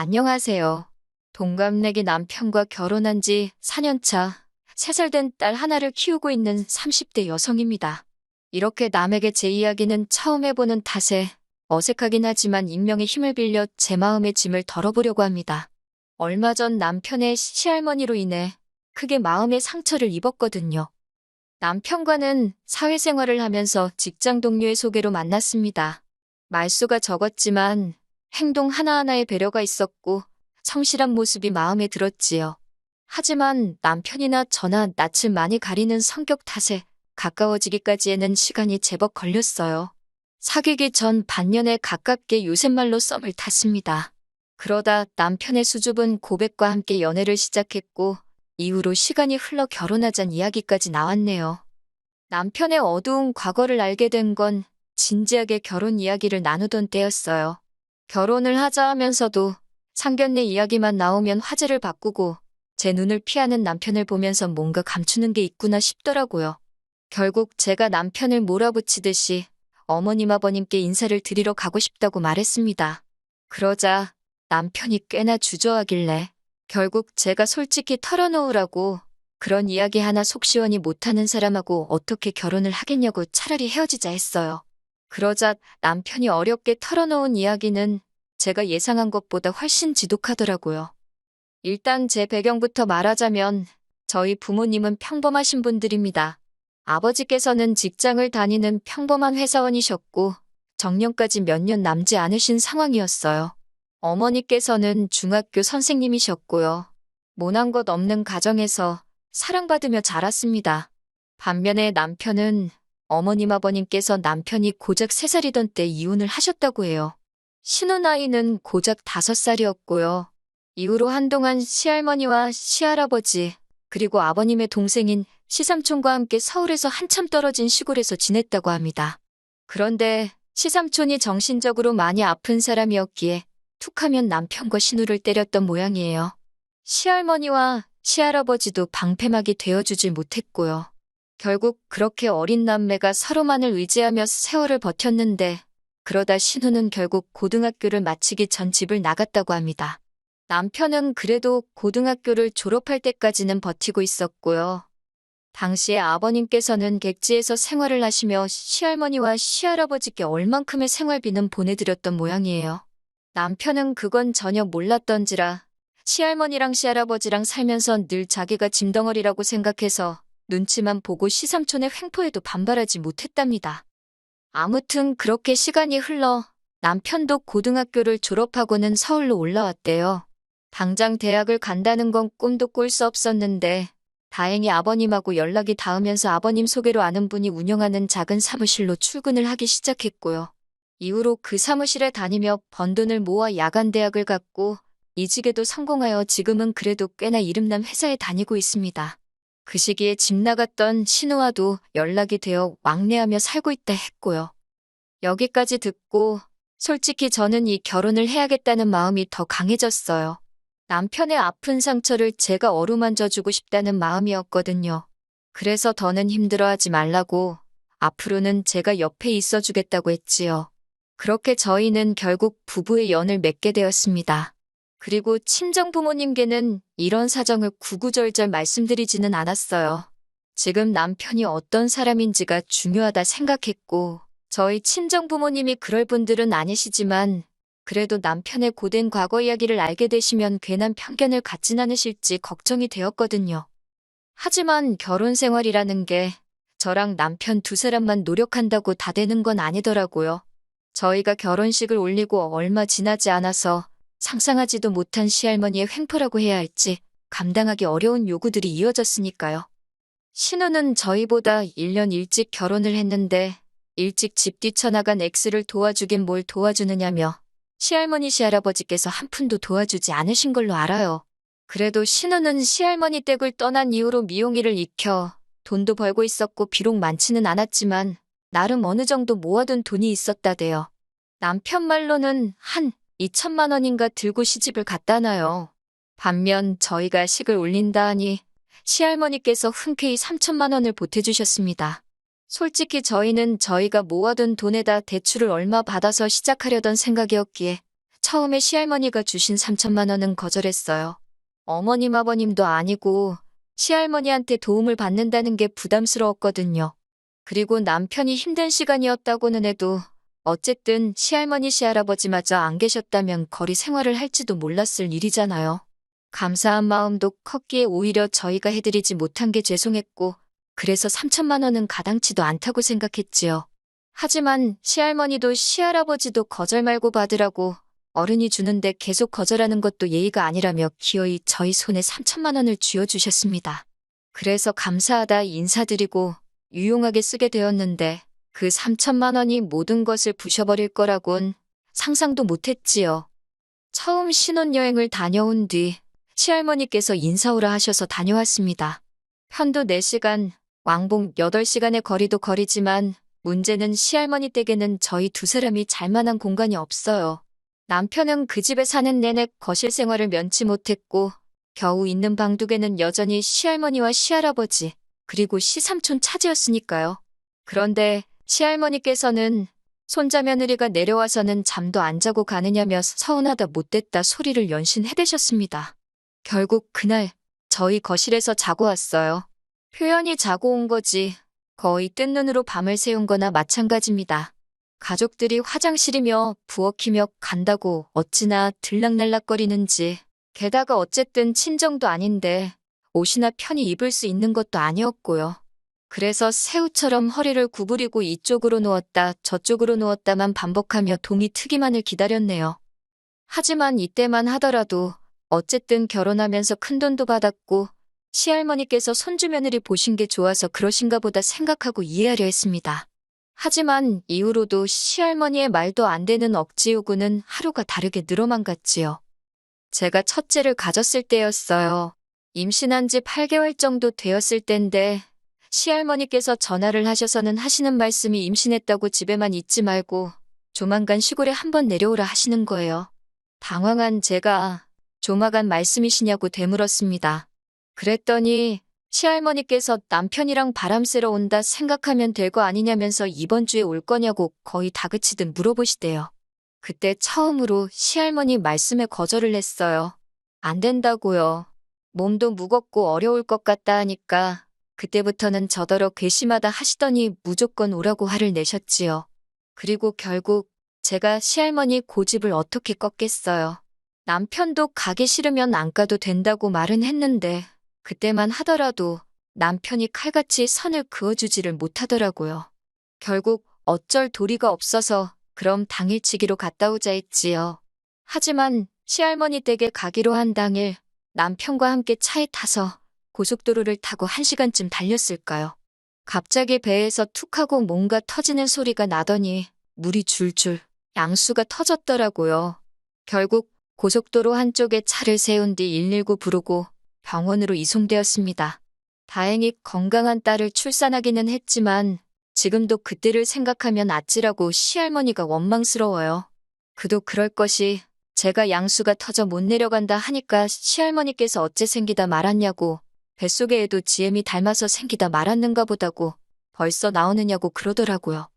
안녕하세요. 동갑내기 남편과 결혼한 지 4년 차, 3살 된 딸 하나를 키우고 있는 30대 여성입니다. 이렇게 남에게 제 이야기는 처음 해보는 탓에 어색하긴 하지만 익명의 힘을 빌려 제 마음의 짐을 덜어보려고 합니다. 얼마 전 남편의 시할머니로 인해 크게 마음의 상처를 입었거든요. 남편과는 사회생활을 하면서 직장 동료의 소개로 만났습니다. 말수가 적었지만 행동 하나하나에 배려가 있었고 성실한 모습이 마음에 들었지요. 하지만 남편이나 저나 낯을 많이 가리는 성격 탓에 가까워지기까지에는 시간이 제법 걸렸어요. 사귀기 전 반년에 가깝게 요새말로 썸을 탔습니다. 그러다 남편의 수줍은 고백과 함께 연애를 시작했고 이후로 시간이 흘러 결혼하자는 이야기까지 나왔네요. 남편의 어두운 과거를 알게 된 건 진지하게 결혼 이야기를 나누던 때였어요. 결혼을 하자 하면서도 상견례 이야기만 나오면 화제를 바꾸고 제 눈을 피하는 남편을 보면서 뭔가 감추는 게 있구나 싶더라고요. 결국 제가 남편을 몰아붙이듯이 어머님 아버님께 인사를 드리러 가고 싶다고 말했습니다. 그러자 남편이 꽤나 주저하길래 결국 제가 솔직히 털어놓으라고 그런 이야기 하나 속 시원히 못하는 사람하고 어떻게 결혼을 하겠냐고 차라리 헤어지자 했어요. 그러자 남편이 어렵게 털어놓은 이야기는 제가 예상한 것보다 훨씬 지독하더라고요. 일단 제 배경부터 말하자면 저희 부모님은 평범하신 분들입니다. 아버지께서는 직장을 다니는 평범한 회사원이셨고 정년까지 몇 년 남지 않으신 상황이었어요. 어머니께서는 중학교 선생님이셨고요. 모난 것 없는 가정에서 사랑받으며 자랐습니다. 반면에 남편은 어머님 아버님께서 남편이 고작 3살이던 때 이혼을 하셨다고 해요. 신혼 나이는 고작 5살이었고요. 이후로 한동안 시할머니와 시할아버지 그리고 아버님의 동생인 시삼촌과 함께 서울에서 한참 떨어진 시골에서 지냈다고 합니다. 그런데 시삼촌이 정신적으로 많이 아픈 사람이었기에 툭하면 남편과 신우를 때렸던 모양이에요. 시할머니와 시할아버지도 방패막이 되어주질 못했고요. 결국 그렇게 어린 남매가 서로만을 의지하며 세월을 버텼는데 그러다 신우는 결국 고등학교를 마치기 전 집을 나갔다고 합니다. 남편은 그래도 고등학교를 졸업할 때까지는 버티고 있었고요. 당시에 아버님께서는 객지에서 생활을 하시며 시할머니와 시할아버지께 얼만큼의 생활비는 보내드렸던 모양이에요. 남편은 그건 전혀 몰랐던지라 시할머니랑 시할아버지랑 살면서 늘 자기가 짐덩어리라고 생각해서 눈치만 보고 시삼촌의 횡포에도 반발하지 못했답니다. 아무튼 그렇게 시간이 흘러 남편도 고등학교를 졸업하고는 서울로 올라왔대요. 당장 대학을 간다는 건 꿈도 꿀 수 없었는데 다행히 아버님하고 연락이 닿으면서 아버님 소개로 아는 분이 운영하는 작은 사무실로 출근을 하기 시작했고요. 이후로 그 사무실에 다니며 번 돈을 모아 야간 대학을 갔고 이직에도 성공하여 지금은 그래도 꽤나 이름난 회사에 다니고 있습니다. 그 시기에 집 나갔던 신우와도 연락이 되어 왕래하며 살고 있다 했고요. 여기까지 듣고 솔직히 저는 이 결혼을 해야겠다는 마음이 더 강해졌어요. 남편의 아픈 상처를 제가 어루만져주고 싶다는 마음이었거든요. 그래서 더는 힘들어하지 말라고 앞으로는 제가 옆에 있어주겠다고 했지요. 그렇게 저희는 결국 부부의 연을 맺게 되었습니다. 그리고 친정 부모님께는 이런 사정을 구구절절 말씀드리지는 않았어요. 지금 남편이 어떤 사람인지가 중요하다 생각했고 저희 친정 부모님이 그럴 분들은 아니시지만 그래도 남편의 고된 과거 이야기를 알게 되시면 괜한 편견을 갖진 않으실지 걱정이 되었거든요. 하지만 결혼 생활이라는 게 저랑 남편 두 사람만 노력한다고 다 되는 건 아니더라고요. 저희가 결혼식을 올리고 얼마 지나지 않아서 상상하지도 못한 시할머니의 횡포라고 해야 할지 감당하기 어려운 요구들이 이어졌으니까요. 신우는 저희보다 1년 일찍 결혼을 했는데 일찍 집 뛰쳐나간 X를 도와주긴 뭘 도와주느냐며 시할머니 시할아버지께서 한 푼도 도와주지 않으신 걸로 알아요. 그래도 신우는 시할머니 댁을 떠난 이후로 미용일을 익혀 돈도 벌고 있었고 비록 많지는 않았지만 나름 어느 정도 모아둔 돈이 있었다대요. 남편 말로는 한 2천만 원인가 들고 시집을 갔다나요. 반면 저희가 식을 올린다 하니 시할머니께서 흔쾌히 3천만 원을 보태주셨습니다. 솔직히 저희는 저희가 모아둔 돈에다 대출을 얼마 받아서 시작하려던 생각이었기에 처음에 시할머니가 주신 3천만 원은 거절했어요. 어머님 아버님도 아니고 시할머니한테 도움을 받는다는 게 부담스러웠거든요. 그리고 남편이 힘든 시간이었다고는 해도 어쨌든 시할머니 시할아버지마저 안 계셨다면 거리 생활을 할지도 몰랐을 일이잖아요. 감사한 마음도 컸기에 오히려 저희가 해드리지 못한 게 죄송했고 그래서 3천만 원은 가당치도 않다고 생각했지요. 하지만 시할머니도 시할아버지도 거절 말고 받으라고 어른이 주는데 계속 거절하는 것도 예의가 아니라며 기어이 저희 손에 3천만 원을 쥐어주셨습니다. 그래서 감사하다 인사드리고 유용하게 쓰게 되었는데 그 3천만 원이 모든 것을 부셔버릴 거라곤 상상도 못했지요. 처음 신혼여행을 다녀온 뒤 시할머니께서 인사오라 하셔서 다녀왔습니다. 편도 4시간, 왕복 8시간의 거리도 거리지만 문제는 시할머니 댁에는 저희 두 사람이 잘 만한 공간이 없어요. 남편은 그 집에 사는 내내 거실 생활을 면치 못했고 겨우 있는 방 2개는 여전히 시할머니와 시할아버지 그리고 시삼촌 차지였으니까요. 그런데 시할머니께서는 손자 며느리가 내려와서는 잠도 안 자고 가느냐며 서운하다 못됐다 소리를 연신 해대셨습니다. 결국 그날 저희 거실에서 자고 왔어요. 표현이 자고 온 거지 거의 뜬 눈으로 밤을 새운 거나 마찬가지입니다. 가족들이 화장실이며 부엌이며 간다고 어찌나 들락날락거리는지 게다가 어쨌든 친정도 아닌데 옷이나 편히 입을 수 있는 것도 아니었고요. 그래서 새우처럼 허리를 구부리고 이쪽으로 누웠다 저쪽으로 누웠다만 반복하며 동이 트기만을 기다렸네요. 하지만 이때만 하더라도 어쨌든 결혼하면서 큰돈도 받았고 시할머니께서 손주 며느리 보신 게 좋아서 그러신가 보다 생각하고 이해하려 했습니다. 하지만 이후로도 시할머니의 말도 안 되는 억지 요구는 하루가 다르게 늘어만 갔지요. 제가 첫째를 가졌을 때였어요. 임신한 지 8개월 정도 되었을 땐데 시할머니께서 전화를 하셔서는 하시는 말씀이 임신했다고 집에만 있지 말고 조만간 시골에 한번 내려오라 하시는 거예요. 당황한 제가 조만간 말씀이시냐고 되물었습니다. 그랬더니 시할머니께서 남편이랑 바람 쐬러 온다 생각하면 될 거 아니냐면서 이번 주에 올 거냐고 거의 다그치듯 물어보시대요. 그때 처음으로 시할머니 말씀에 거절을 했어요. 안 된다고요. 몸도 무겁고 어려울 것 같다 하니까 그때부터는 저더러 괘씸하다 하시더니 무조건 오라고 화를 내셨지요. 그리고 결국 제가 시할머니 고집을 어떻게 꺾겠어요. 남편도 가기 싫으면 안 가도 된다고 말은 했는데 그때만 하더라도 남편이 칼같이 선을 그어주지를 못하더라고요. 결국 어쩔 도리가 없어서 그럼 당일치기로 갔다 오자 했지요. 하지만 시할머니 댁에 가기로 한 당일 남편과 함께 차에 타서 고속도로를 타고 1시간쯤 달렸을까요. 갑자기 배에서 툭 하고 뭔가 터지는 소리가 나더니 물이 줄줄 양수가 터졌더라고요. 결국 고속도로 한쪽에 차를 세운 뒤 119 부르고 병원으로 이송되었습니다. 다행히 건강한 딸을 출산하기는 했지만 지금도 그때를 생각하면 아찔하고 시할머니가 원망스러워요. 그도 그럴 것이 제가 양수가 터져 못 내려간다 하니까 시할머니께서 어째 생기다 말았냐고 뱃속에 애도 지엠이 닮아서 생기다 말았는가 보다고 벌써 나오느냐고 그러더라고요.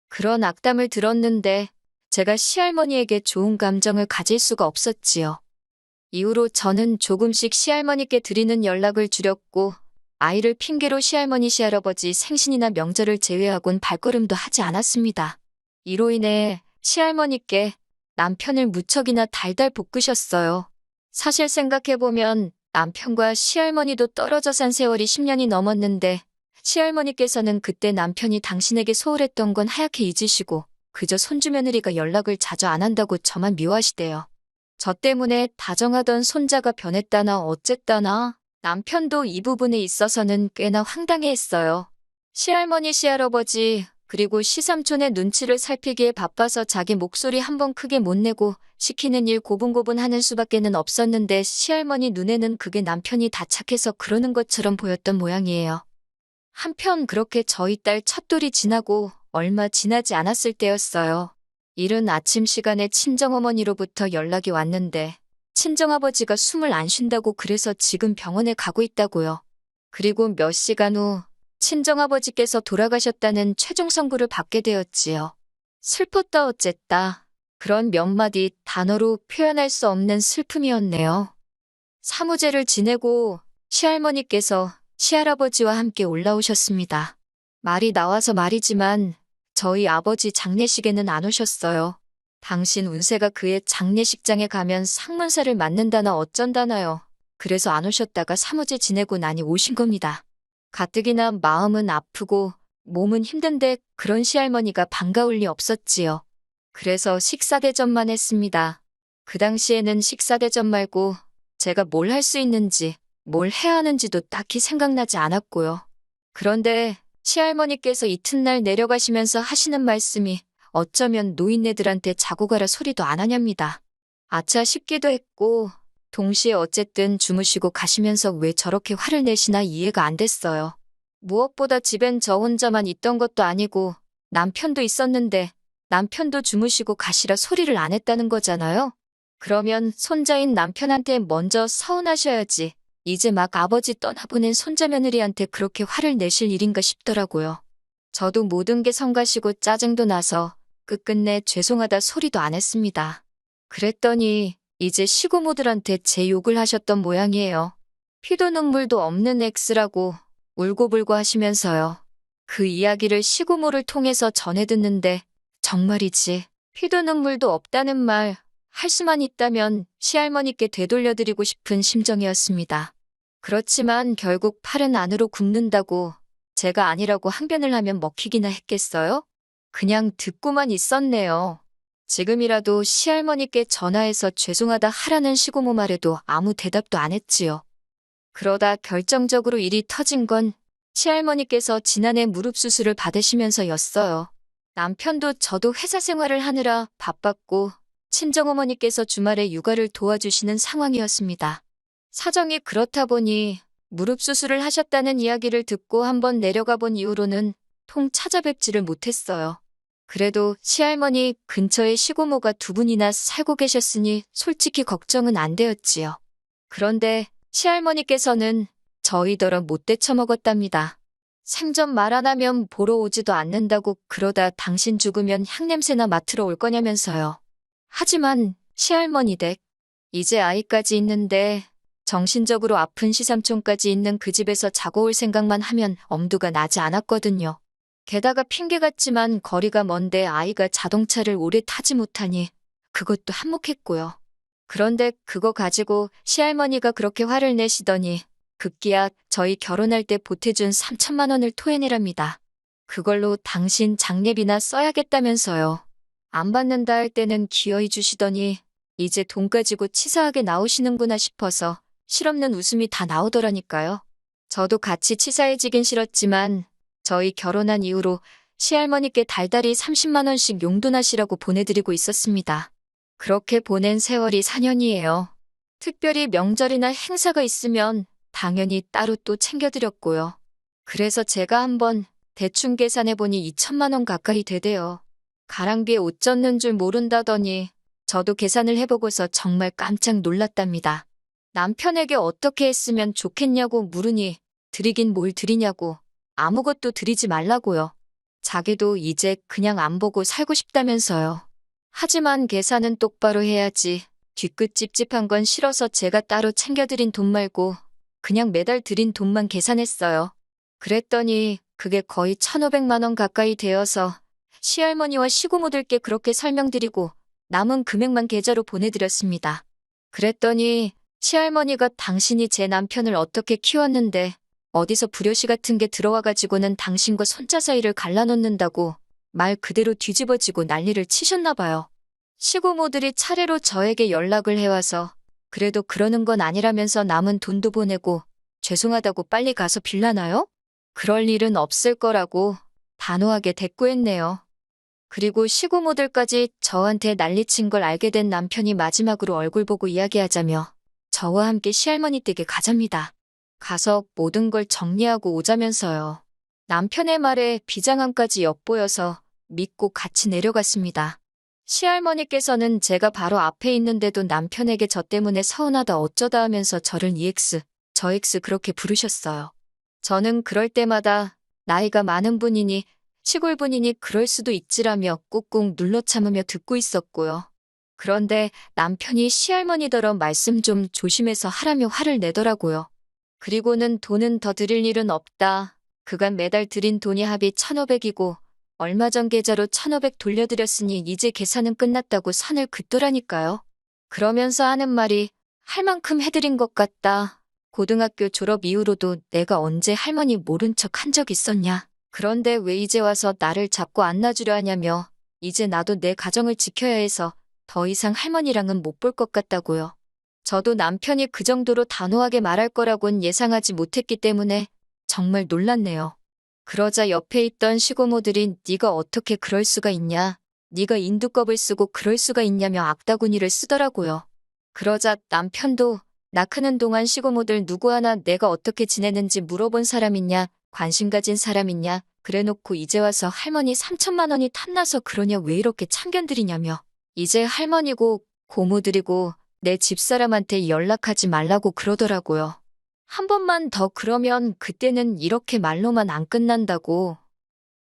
그런 악담을 들었는데 제가 시할머니에게 좋은 감정을 가질 수가 없었지요. 이후로 저는 조금씩 시할머니께 드리는 연락을 줄였고 아이를 핑계로 시할머니 시할아버지 생신이나 명절을 제외하곤 발걸음도 하지 않았습니다. 이로 인해 시할머니께 남편을 무척이나 달달 볶으셨어요. 사실 생각해보면 남편과 시할머니도 떨어져 산 세월이 10년이 넘었는데 시할머니께서는 그때 남편이 당신에게 소홀했던 건 하얗게 잊으시고 그저 손주 며느리가 연락을 자주 안 한다고 저만 미워하시대요. 저 때문에 다정하던 손자가 변했다나 어쨌다나 남편도 이 부분에 있어서는 꽤나 황당해했어요. 시할머니 시할아버지 그리고 시삼촌의 눈치를 살피기에 바빠서 자기 목소리 한번 크게 못 내고 시키는 일 고분고분 하는 수밖에는 없었는데 시할머니 눈에는 그게 남편이 다 착해서 그러는 것처럼 보였던 모양이에요. 한편 그렇게 저희 딸 첫돌이 지나고 얼마 지나지 않았을 때였어요. 이른 아침 시간에 친정어머니로부터 연락이 왔는데 친정아버지가 숨을 안 쉰다고 그래서 지금 병원에 가고 있다고요. 그리고 몇 시간 후 친정아버지께서 돌아가셨다는 최종 선고를 받게 되었지요. 슬펐다 어쨌다. 그런 몇 마디 단어로 표현할 수 없는 슬픔이었네요. 사무제를 지내고 시할머니께서 시할아버지와 함께 올라오셨습니다. 말이 나와서 말이지만 저희 아버지 장례식에는 안 오셨어요. 당신 운세가 그의 장례식장에 가면 상문사를 맞는다나 어쩐다나요. 그래서 안 오셨다가 사무제 지내고 나니 오신 겁니다. 가뜩이나 마음은 아프고 몸은 힘든데 그런 시할머니가 반가울 리 없었지요. 그래서 식사대접만 했습니다. 그 당시에는 식사대접 말고 제가 뭘 할 수 있는지, 뭘 해야 하는지도 딱히 생각나지 않았고요. 그런데 시할머니께서 이튿날 내려가시면서 하시는 말씀이 어쩌면 노인네들한테 자고 가라 소리도 안 하냐입니다. 아차 싶기도 했고, 동시에 어쨌든 주무시고 가시면서 왜 저렇게 화를 내시나 이해가 안 됐어요. 무엇보다 집엔 저 혼자만 있던 것도 아니고 남편도 있었는데 남편도 주무시고 가시라 소리를 안 했다는 거잖아요. 그러면 손자인 남편한테 먼저 서운하셔야지. 이제 막 아버지 떠나보낸 손자 며느리한테 그렇게 화를 내실 일인가 싶더라고요. 저도 모든 게 성가시고 짜증도 나서 끝끝내 죄송하다 소리도 안 했습니다. 그랬더니 이제 시고모들한테 제 욕을 하셨던 모양이에요. 피도 눈물도 없는 X라고 울고불고 하시면서요. 그 이야기를 시고모를 통해서 전해 듣는데 정말이지 피도 눈물도 없다는 말 할 수만 있다면 시할머니께 되돌려드리고 싶은 심정이었습니다. 그렇지만 결국 팔은 안으로 굽는다고 제가 아니라고 항변을 하면 먹히기나 했겠어요? 그냥 듣고만 있었네요. 지금이라도 시할머니께 전화해서 죄송하다 하라는 시고모 말에도 아무 대답도 안 했지요. 그러다 결정적으로 일이 터진 건 시할머니께서 지난해 무릎 수술을 받으시면서였어요. 남편도 저도 회사 생활을 하느라 바빴고 친정어머니께서 주말에 육아를 도와주시는 상황이었습니다. 사정이 그렇다 보니 무릎 수술을 하셨다는 이야기를 듣고 한번 내려가 본 이후로는 통 찾아뵙지를 못했어요. 그래도 시할머니 근처에 시고모가 두 분이나 살고 계셨으니 솔직히 걱정은 안 되었지요. 그런데 시할머니께서는 저희더러 못 대처먹었답니다. 생전 말 안 하면 보러 오지도 않는다고 그러다 당신 죽으면 향냄새나 맡으러 올 거냐면서요. 하지만 시할머니 댁, 이제 아이까지 있는데 정신적으로 아픈 시삼촌까지 있는 그 집에서 자고 올 생각만 하면 엄두가 나지 않았거든요. 게다가 핑계 같지만 거리가 먼데 아이가 자동차를 오래 타지 못하니 그것도 한몫했고요. 그런데 그거 가지고 시할머니가 그렇게 화를 내시더니 급기야 저희 결혼할 때 보태준 3천만 원을 토해내랍니다. 그걸로 당신 장례비나 써야겠다면서요. 안 받는다 할 때는 기어이 주시더니 이제 돈 가지고 치사하게 나오시는구나 싶어서 실없는 웃음이 다 나오더라니까요. 저도 같이 치사해지긴 싫었지만 저희 결혼한 이후로 시할머니께 달달이 30만 원씩 용돈하시라고 보내드리고 있었습니다. 그렇게 보낸 세월이 4년이에요. 특별히 명절이나 행사가 있으면 당연히 따로 또 챙겨드렸고요. 그래서 제가 한번 대충 계산해보니 2천만 원 가까이 되대요. 가랑비에 옷 젖는 줄 모른다더니 저도 계산을 해보고서 정말 깜짝 놀랐답니다. 남편에게 어떻게 했으면 좋겠냐고 물으니 드리긴 뭘 드리냐고 아무것도 드리지 말라고요. 자기도 이제 그냥 안 보고 살고 싶다면서요. 하지만 계산은 똑바로 해야지. 뒤끝 찝찝한 건 싫어서 제가 따로 챙겨드린 돈 말고 그냥 매달 드린 돈만 계산했어요. 그랬더니 그게 거의 1,500만 원 가까이 되어서 시할머니와 시고모들께 그렇게 설명드리고 남은 금액만 계좌로 보내드렸습니다. 그랬더니 시할머니가 당신이 제 남편을 어떻게 키웠는데 어디서 불효시 같은 게 들어와가지고는 당신과 손자 사이를 갈라놓는다고 말 그대로 뒤집어지고 난리를 치셨나 봐요. 시고모들이 차례로 저에게 연락을 해와서 그래도 그러는 건 아니라면서 남은 돈도 보내고 죄송하다고 빨리 가서 빌라나요? 그럴 일은 없을 거라고 단호하게 대꾸했네요. 그리고 시고모들까지 저한테 난리친 걸 알게 된 남편이 마지막으로 얼굴 보고 이야기하자며 저와 함께 시할머니 댁에 가자입니다. 가서 모든 걸 정리하고 오자면서요. 남편의 말에 비장함까지 엿보여서 믿고 같이 내려갔습니다. 시할머니께서는 제가 바로 앞에 있는데도 남편에게 저 때문에 서운하다 어쩌다 하면서 저를 EX, 저 X 그렇게 부르셨어요. 저는 그럴 때마다 나이가 많은 분이니 시골 분이니 그럴 수도 있지라며 꾹꾹 눌러 참으며 듣고 있었고요. 그런데 남편이 시할머니더러 말씀 좀 조심해서 하라며 화를 내더라고요. 그리고는 돈은 더 드릴 일은 없다. 그간 매달 드린 돈이 합이 1,500이고 얼마 전 계좌로 1,500 돌려드렸으니 이제 계산은 끝났다고 선을 긋더라니까요. 그러면서 하는 말이 할 만큼 해드린 것 같다. 고등학교 졸업 이후로도 내가 언제 할머니 모른 척 한 적 있었냐. 그런데 왜 이제 와서 나를 잡고 안 놔주려 하냐며 이제 나도 내 가정을 지켜야 해서 더 이상 할머니랑은 못 볼 것 같다고요. 저도 남편이 그 정도로 단호하게 말할 거라곤 예상하지 못했기 때문에 정말 놀랐네요. 그러자 옆에 있던 시고모들이 네가 어떻게 그럴 수가 있냐. 네가 인두껍을 쓰고 그럴 수가 있냐며 악다구니를 쓰더라고요. 그러자 남편도 나 크는 동안 시고모들 누구 하나 내가 어떻게 지내는지 물어본 사람 있냐, 관심 가진 사람 있냐, 그래놓고 이제 와서 할머니 3천만 원이 탐나서 그러냐 왜 이렇게 참견들이냐며 이제 할머니고 고모들이고 내 집사람한테 연락하지 말라고 그러더라고요. 한 번만 더 그러면 그때는 이렇게 말로만 안 끝난다고.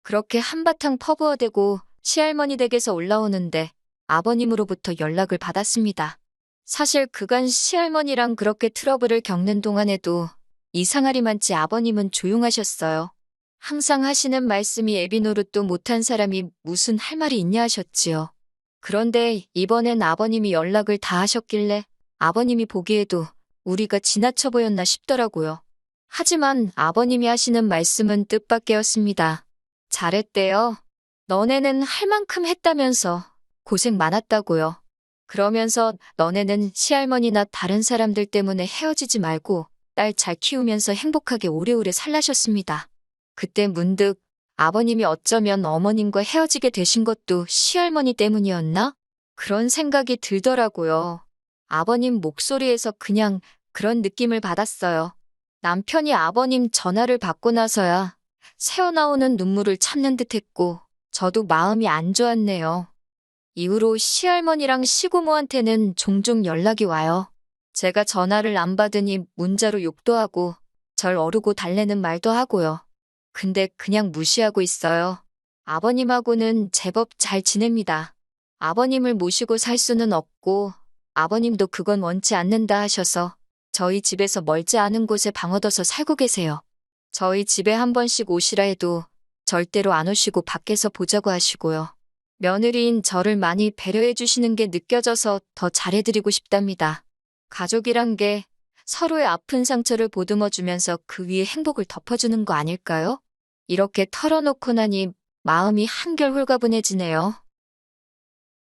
그렇게 한바탕 퍼부어대고 시할머니 댁에서 올라오는데 아버님으로부터 연락을 받았습니다. 사실 그간 시할머니랑 그렇게 트러블을 겪는 동안에도 이상하리만치 아버님은 조용하셨어요. 항상 하시는 말씀이 애비 노릇도 못한 사람이 무슨 할 말이 있냐 하셨지요. 그런데 이번엔 아버님이 연락을 다 하셨길래 아버님이 보기에도 우리가 지나쳐 보였나 싶더라고요. 하지만 아버님이 하시는 말씀은 뜻밖이었습니다. 잘했대요. 너네는 할 만큼 했다면서 고생 많았다고요. 그러면서 너네는 시할머니나 다른 사람들 때문에 헤어지지 말고 딸 잘 키우면서 행복하게 오래오래 살라셨습니다. 그때 문득 아버님이 어쩌면 어머님과 헤어지게 되신 것도 시할머니 때문이었나? 그런 생각이 들더라고요. 아버님 목소리에서 그냥 그런 느낌을 받았어요. 남편이 아버님 전화를 받고 나서야 새어나오는 눈물을 참는 듯했고 저도 마음이 안 좋았네요. 이후로 시할머니랑 시고모한테는 종종 연락이 와요. 제가 전화를 안 받으니 문자로 욕도 하고 절 어르고 달래는 말도 하고요. 근데 그냥 무시하고 있어요. 아버님하고는 제법 잘 지냅니다. 아버님을 모시고 살 수는 없고 아버님도 그건 원치 않는다 하셔서 저희 집에서 멀지 않은 곳에 방 얻어서 살고 계세요. 저희 집에 한 번씩 오시라 해도 절대로 안 오시고 밖에서 보자고 하시고요. 며느리인 저를 많이 배려해 주시는 게 느껴져서 더 잘해드리고 싶답니다. 가족이란 게 서로의 아픈 상처를 보듬어 주면서 그 위에 행복을 덮어주는 거 아닐까요? 이렇게 털어놓고 나니 마음이 한결 홀가분해지네요.